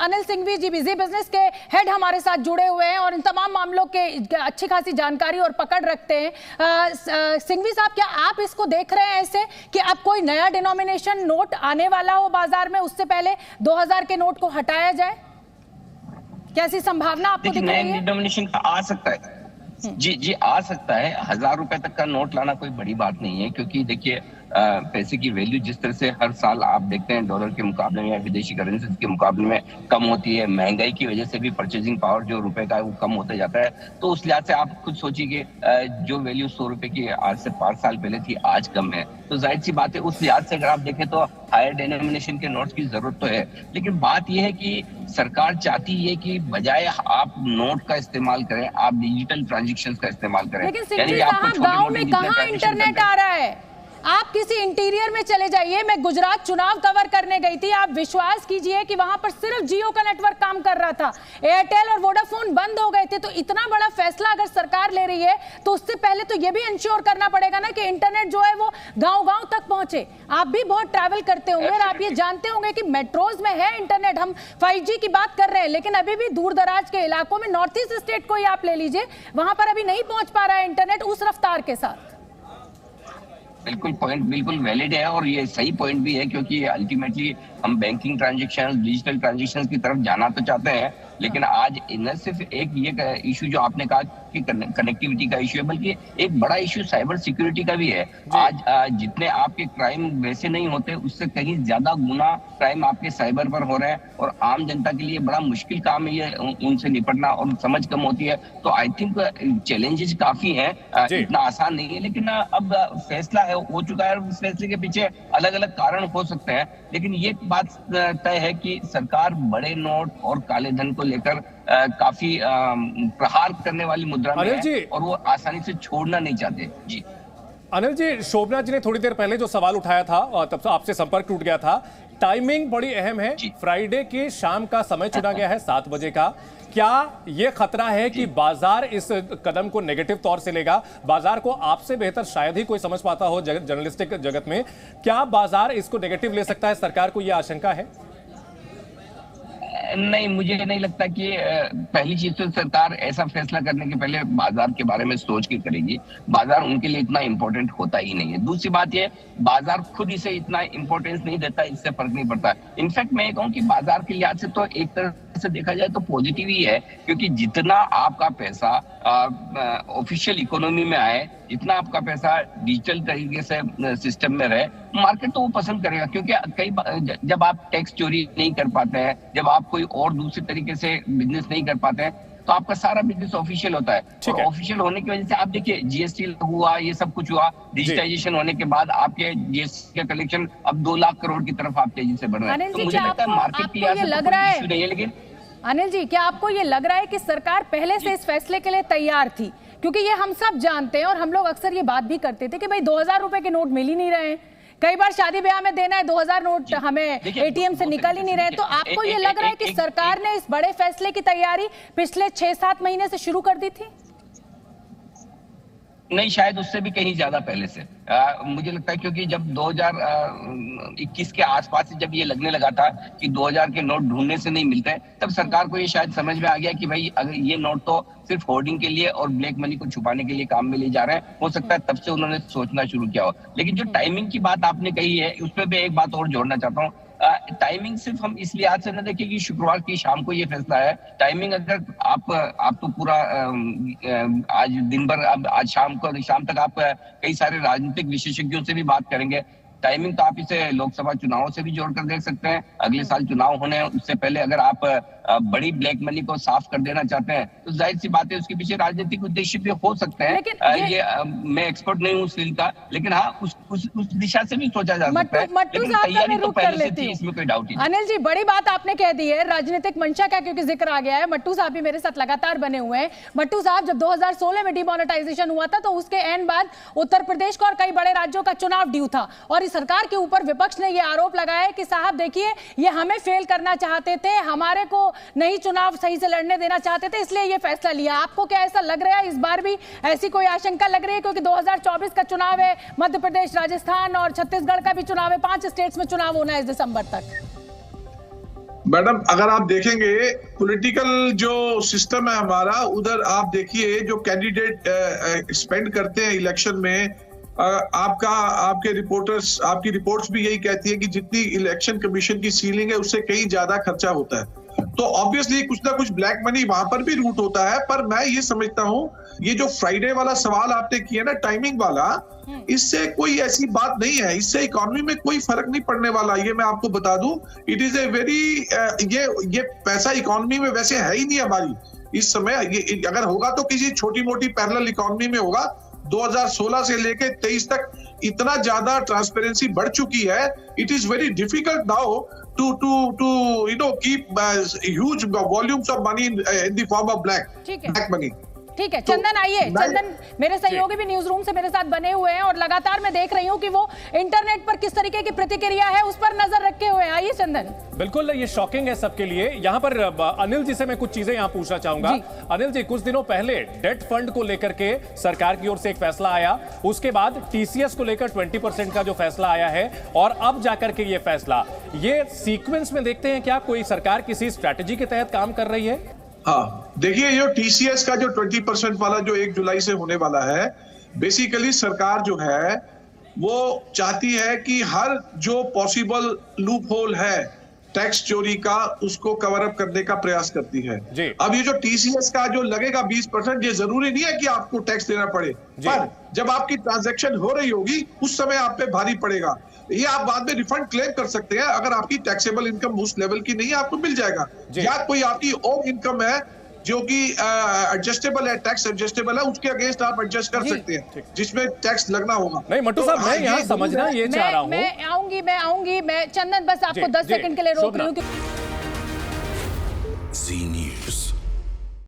अनिल सिंघवी जी busy business के head हमारे साथ जुड़े हुए हैं और इन तमाम मामलों के अच्छी खासी जानकारी और पकड़ रखते हैं। सिंघवी साहब, क्या आप इसको देख रहे हैं ऐसे कि अब कोई नया डिनोमिनेशन नोट आने वाला हो बाजार में, उससे पहले 2000 के नोट को हटाया जाए? कैसी संभावना आपको दिख रही है? डिनोमिनेशन का आ सकता है जी आ सकता है। 1000 रुपए तक का नोट लाना कोई बड़ी बात नहीं है, क्योंकि देखिए पैसे की वैल्यू जिस तरह से हर साल आप देखते हैं डॉलर के मुकाबले में या विदेशी करेंसीज के मुकाबले में कम होती है, महंगाई की वजह से भी परचेजिंग पावर जो रुपए का है वो कम होता जाता है। तो उस लिहाज से आप खुद सोचिए कि जो वैल्यू 100 रुपए की आज से 5 साल पहले थी आज कम है, तो जाहिर सी बात है उस लिहाज से अगर आप देखें तो हायर डिनोमिनेशन के नोट्स की जरूरत तो है। लेकिन बात यह है कि सरकार चाहती है कि बजाय आप नोट का इस्तेमाल करें, आप डिजिटल ट्रांजेक्शन का इस्तेमाल करें। लेकिन सिंघवी साहब, गाँव में कहाँ इंटरनेट आ रहा है? आप किसी इंटीरियर में चले जाइए। मैं गुजरात चुनाव कवर करने गई थी, आप विश्वास कीजिए कि वहां पर सिर्फ जियो का नेटवर्क काम कर रहा था, एयरटेल और वोडाफोन बंद हो गए थे। तो इतना बड़ा फैसला अगर सरकार ले रही है तो उससे पहले तो ये भी इंश्योर करना पड़ेगा ना कि इंटरनेट जो है वो गांव-गांव तक पहुंचे। आप भी बहुत ट्रैवल करते होंगे और आप ये जानते होंगे कि मेट्रोज में है इंटरनेट, हम 5G की बात कर रहे हैं, लेकिन अभी भी दूर दराज के इलाकों में, नॉर्थ ईस्ट स्टेट को ही आप ले लीजिए, वहां पर अभी नहीं पहुंच पा रहा है इंटरनेट उस रफ्तार के साथ। बिल्कुल पॉइंट बिल्कुल वैलिड है और ये सही पॉइंट भी है, क्योंकि अल्टीमेटली हम बैंकिंग ट्रांजैक्शन, डिजिटल ट्रांजैक्शन की तरफ जाना तो चाहते हैं, लेकिन आज न सिर्फ एक ये इशू जो आपने कहा कि कनेक्टिविटी का इशू है, बल्कि एक बड़ा इशू साइबर सिक्योरिटी का भी है। आज जितने आपके क्राइम वैसे नहीं होते, उससे कहीं ज्यादा गुना क्राइम आपके साइबर पर हो रहे हैं और आम जनता के लिए बड़ा मुश्किल काम है ये उनसे निपटना और समझ कम होती है। तो आई थिंक चैलेंजेस काफी हैं, इतना आसान नहीं है, लेकिन अब फैसला है हो चुका है और उस फैसले के पीछे अलग अलग कारण हो सकते हैं। लेकिन ये बात तय है कि सरकार बड़े नोट और काले धन को लेकर काफी प्रहार करने वाली मुद्रा में है और वो आसानी से छोड़ना नहीं चाहते। जी अनिल जी, शोभना जी ने थोड़ी देर पहले जो सवाल उठाया था और तब से आपसे संपर्क टूट गया था, टाइमिंग बड़ी अहम है। फ्राइडे की शाम का समय चुना गया है 7 बजे का। क्या ये खतरा है कि बाजार इस कदम को नेगेटिव तौर से लेगा? बाजार को आपसे बेहतर शायद ही कोई समझ पाता हो जर्नलिस्टिक जगत में, क्या बाजार इसको नेगेटिव ले सकता है? सरकार को यह आशंका है? नहीं, मुझे नहीं लगता कि पहली चीज तो सरकार ऐसा फैसला करने के पहले बाजार के बारे में सोच के करेगी। बाजार उनके लिए इतना इंपॉर्टेंट होता ही नहीं है। दूसरी बात ये, बाजार खुद इसे इतना इंपॉर्टेंस नहीं देता, इससे फर्क नहीं पड़ता। इनफैक्ट मैं ये कहूँ कि बाजार के लिहाज से तो एक तरह से देखा जाए तो पॉजिटिव ही है, क्योंकि जितना आपका पैसा ऑफिशियल इकोनॉमी में आए, जितना आपका पैसा डिजिटल तरीके से सिस्टम में रहे, मार्केट तो वो पसंद करेगा। क्योंकि कई जब आप टैक्स चोरी नहीं कर पाते हैं, जब आप कोई और दूसरे तरीके से बिजनेस नहीं कर पाते हैं, तो आपका सारा बिजनेस ऑफिशियल होता है। और ऑफिशियल होने की वजह से आप देखिए जीएसटी हुआ, ये सब कुछ हुआ, डिजिटाइजेशन होने के बाद आपके जीएसटी का कलेक्शन अब 2 लाख करोड़ की तरफ आप तेजी से बढ़ रहे हैं। तो मुझे लगता है मार्केट के लिहाज से कोई इशू नहीं है। लेकिन अनिल जी, क्या आपको ये लग रहा है कि सरकार पहले से इस फैसले के लिए तैयार थी? क्योंकि ये हम सब जानते हैं और हम लोग अक्सर ये बात भी करते थे कि भाई 2000 रुपए के नोट मिल ही नहीं रहे हैं, कई बार शादी ब्याह में देना है 2000 नोट हमें एटीएम से निकल ही नहीं रहे। तो आपको ये लग रहा है कि सरकार ने इस बड़े फैसले की तैयारी पिछले 6-7 महीने से शुरू कर दी थी? नहीं, शायद उससे भी कहीं ज्यादा पहले से मुझे लगता है, क्योंकि जब 2021 के आसपास से जब ये लगने लगा था कि 2000 के नोट ढूंढने से नहीं मिलते, तब सरकार को ये शायद समझ में आ गया कि भाई अगर ये नोट तो सिर्फ होर्डिंग के लिए और ब्लैक मनी को छुपाने के लिए काम में ले जा रहे हैं। हो सकता है तब से उन्होंने सोचना शुरू किया हो। लेकिन जो टाइमिंग की बात आपने कही है, उसमें भी एक बात और जोड़ना चाहता हूँ। टाइमिंग सिर्फ हम इस लिहाज से न देखें कि शुक्रवार की शाम को ये फैसला है। टाइमिंग अगर आप तो पूरा आज दिन भर, अब आज शाम तक आप कई सारे राजनीतिक विशेषज्ञों से भी बात करेंगे। टाइमिंग तो आप इसे लोकसभा चुनावों से भी जोड़कर देख सकते हैं। अगले साल चुनाव होने हैं, उससे पहले अगर आप बड़ी ब्लैक मनी को साफ कर देना चाहते हैं, तो जाहिर सी बात है उसके पीछे राजनीतिक उद्देश्य भी हो सकते हैं। मैं एक्सपर्ट नहीं हूँ उस फील्ड का, लेकिन हाँ उस दिशा से भी सोचा जा सकता है। लेकिन तैयारी तो पहले से थी, इसमें कोई डाउट नहीं। अनिल जी, बड़ी बात आपने कह दी है, राजनीतिक मंशा का क्योंकि जिक्र आ गया है। मट्टू साहब भी मेरे साथ लगातार बने हुए हैं। मट्टू साहब, जब 2016 में डिमोनेटाइजेशन हुआ था तो उसके एंड बाद उत्तर प्रदेश का और कई बड़े राज्यों का चुनाव ड्यू था और इस सरकार के ऊपर विपक्ष ने यह आरोप लगाया कि साहब देखिए, ये हमें फेल करना चाहते थे, हमारे को नहीं चुनाव सही से लड़ने देना चाहते थे, इसलिए ये फैसला लिया। आपको क्या ऐसा लग रहा है इस बार भी ऐसी कोई आशंका लग रही है? क्योंकि 2024 का चुनाव है, मध्य प्रदेश, राजस्थान और छत्तीसगढ़ का भी चुनाव है, 5 स्टेट्स में चुनाव होना है इस दिसंबर तक। मैडम अगर आप देखेंगे पॉलिटिकल जो सिस्टम है हमारा, उधर आप देखिए जो कैंडिडेट स्पेंड करते हैं इलेक्शन में, आपके रिपोर्टर्स, आपकी रिपोर्ट्स भी यही कहती है कि जितनी इलेक्शन कमीशन की सीलिंग है उससे कहीं ज्यादा खर्चा होता है। तो ऑब्वियसली कुछ ना कुछ ब्लैक मनी वहां पर भी रूट होता है। पर मैं ये समझता हूँ ये जो फ्राइडे वाला सवाल आपने किया ना, टाइमिंग वाला, इससे कोई ऐसी बात नहीं है, इससे इकोनॉमी में कोई फर्क नहीं पड़ने वाला। ये मैं आपको बता दूं, इट इज ए वेरी, ये पैसा इकोनॉमी में वैसे है ही नहीं हमारी इस समय। ये अगर होगा तो किसी छोटी मोटी पैरेलल इकोनॉमी में होगा। 2016 से लेके 23 तक इतना ज्यादा ट्रांसपेरेंसी बढ़ चुकी है, it is very difficult now to keep huge volumes of money in the form of black money. ठीक है चंदन, आइए चंदन, मेरे सहयोगी भी न्यूज रूम से मेरे साथ बने हुए हैं और लगातार मैं देख रही हूं कि वो इंटरनेट पर किस तरीके की प्रतिक्रिया है उस पर नजर रखे हुए हैं। आइए चंदन। बिल्कुल, ये शॉकिंग है सबके लिए। यहाँ पर अनिल जी से मैं कुछ चीजें यहाँ पूछना चाहूंगा। अनिल जी, कुछ दिनों पहले डेट फंड को लेकर के सरकार की ओर से एक फैसला आया, उसके बाद टीसीएस को लेकर 20% का जो फैसला आया है, और अब जाकर के ये फैसला, ये सीक्वेंस में देखते हैं क्या कोई सरकार किसी स्ट्रैटेजी के तहत काम कर रही है? हाँ, देखिए ये टीसीएस का जो 20% वाला जो 1 जुलाई से होने वाला है, बेसिकली सरकार जो है वो चाहती है कि हर जो पॉसिबल लूप होल है टैक्स चोरी का, उसको कवर अप करने का प्रयास करती है। अब ये जो टीसीएस का जो लगेगा 20%, ये जरूरी नहीं है कि आपको टैक्स देना पड़े, पर जब आपकी ट्रांजैक्शन हो रही होगी उस समय आप पे भारी पड़ेगा। ये आप बाद में रिफंड क्लेम कर सकते हैं अगर आपकी टैक्सेबल इनकम उस लेवल की नहीं है, आपको मिल जाएगा। या कोई आपकी और इनकम है जो कि एडजस्टेबल है, टैक्स एडजस्टेबल है, उसके अगेंस्ट आप एडजस्ट कर सकते हैं, जिसमें टैक्स लगना होगा। नहीं मट्टू साहब, मैं यहाँ समझना ये चाह रहा हूँ। मैं आऊंगी मैं चंदन, बस आपको 10 सेकंड के लिए रोक रही हूँ। Zee News.